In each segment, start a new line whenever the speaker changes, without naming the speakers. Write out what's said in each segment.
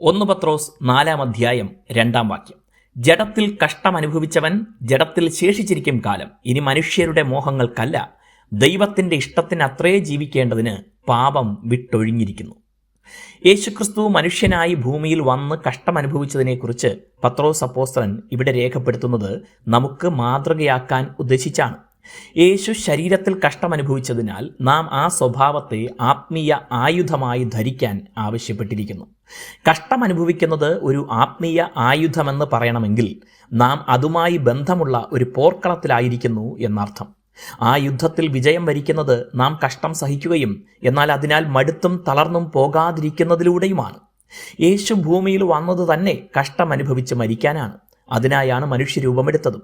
1 പത്രോസ് 4-ാം അധ്യായം 2-ാം വാക്യം. ജഡത്തിൽ കഷ്ടമനുഭവിച്ചവൻ ജഡത്തിൽ ശേഷിച്ചിരിക്കും കാലം ഇനി മനുഷ്യരുടെ മോഹങ്ങൾക്കല്ല, ദൈവത്തിൻ്റെ ഇഷ്ടത്തിനത്രേ ജീവിക്കേണ്ടതിന് പാപം വിട്ടൊഴിഞ്ഞിരിക്കുന്നു. യേശുക്രിസ്തു മനുഷ്യനായി ഭൂമിയിൽ വന്ന് കഷ്ടമനുഭവിച്ചതിനെക്കുറിച്ച് പത്രോസ് അപ്പോസ്തലൻ ഇവിടെ രേഖപ്പെടുത്തുന്നത് നമുക്ക് മാതൃകയാക്കാൻ ഉദ്ദേശിച്ചാണ്. യേശു ശരീരത്തിൽ കഷ്ടമനുഭവിച്ചതിനാൽ നാം ആ സ്വഭാവത്തെ ആത്മീയ ആയുധമായി ധരിക്കാൻ ആവശ്യപ്പെട്ടിരിക്കുന്നു. കഷ്ടമനുഭവിക്കുന്നത് ഒരു ആത്മീയ ആയുധമെന്ന് പറയണമെങ്കിൽ നാം അതുമായി ബന്ധമുള്ള ഒരു പോർക്കളത്തിലായിരിക്കുന്നു എന്നർത്ഥം. ആ യുദ്ധത്തിൽ വിജയം വരിക്കുന്നത് നാം കഷ്ടം സഹിക്കുകയും എന്നാൽ അതിനാൽ മടുത്തും തളർന്നും പോകാതിരിക്കുന്നതിലൂടെയുമാണ്. യേശു ഭൂമിയിൽ വന്നത് തന്നെ കഷ്ടമനുഭവിച്ച് മരിക്കാനാണ്. അതിനായാണ് മനുഷ്യരൂപമെടുത്തതും.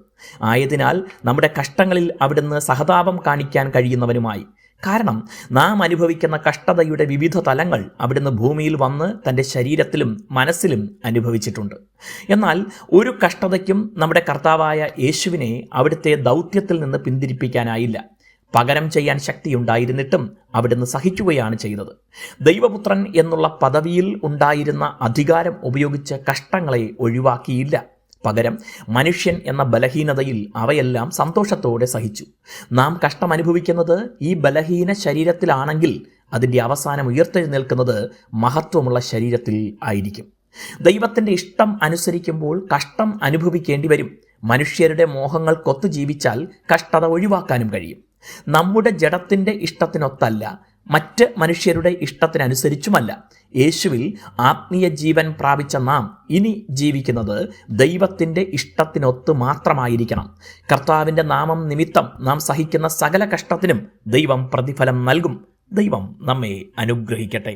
ആയതിനാൽ നമ്മുടെ കഷ്ടങ്ങളിൽ അവിടുന്ന് സഹതാപം കാണിക്കാൻ കഴിയുന്നവനുമായി. കാരണം നാം അനുഭവിക്കുന്ന കഷ്ടതയുടെ വിവിധ തലങ്ങൾ അവിടുന്ന് ഭൂമിയിൽ വന്ന് തൻ്റെ ശരീരത്തിലും മനസ്സിലും അനുഭവിച്ചിട്ടുണ്ട്. എന്നാൽ ഒരു കഷ്ടതയ്ക്കും നമ്മുടെ കർത്താവായ യേശുവിനെ അവിടുത്തെ ദൗത്യത്തിൽ നിന്ന് പിന്തിരിപ്പിക്കാനായില്ല. പകരം ചെയ്യാൻ ശക്തിയുണ്ടായിരുന്നിട്ടും അവിടുന്ന് സഹിക്കുകയാണ് ചെയ്തത്. ദൈവപുത്രൻ എന്നുള്ള പദവിയിൽ ഉണ്ടായിരുന്ന അധികാരം ഉപയോഗിച്ച് കഷ്ടങ്ങളെ ഒഴിവാക്കിയില്ല. പകരം മനുഷ്യൻ എന്ന ബലഹീനതയിൽ അവയെല്ലാം സന്തോഷത്തോടെ സഹിച്ചു. നാം കഷ്ടമനുഭവിക്കുന്നത് ഈ ബലഹീന ശരീരത്തിലാണെങ്കിൽ അതിൻ്റെ അവസാനം ഉയർത്തെഴുന്നേൽക്കുന്നത് മഹത്വമുള്ള ശരീരത്തിൽ ആയിരിക്കും. ദൈവത്തിൻ്റെ ഇഷ്ടം അനുസരിക്കുമ്പോൾ കഷ്ടം അനുഭവിക്കേണ്ടി വരും. മനുഷ്യരുടെ മോഹങ്ങൾക്കൊത്തു ജീവിച്ചാൽ കഷ്ടത ഒഴിവാക്കാനും കഴിയും. നമ്മുടെ ജഡത്തിൻ്റെ ഇഷ്ടത്തിനൊത്തല്ല, മറ്റ് മനുഷ്യരുടെ ഇഷ്ടത്തിനനുസരിച്ചുമല്ല. യേശുവിൽ ആത്മീയ ജീവൻ പ്രാപിച്ച നാം ഇനി ജീവിക്കുന്നത് ദൈവത്തിൻ്റെ ഇഷ്ടത്തിനൊത്ത് മാത്രമായിരിക്കണം. കർത്താവിൻ്റെ നാമം നിമിത്തം നാം സഹിക്കുന്ന സകല കഷ്ടത്തിനും ദൈവം പ്രതിഫലം നൽകും. ദൈവം നമ്മെ അനുഗ്രഹിക്കട്ടെ.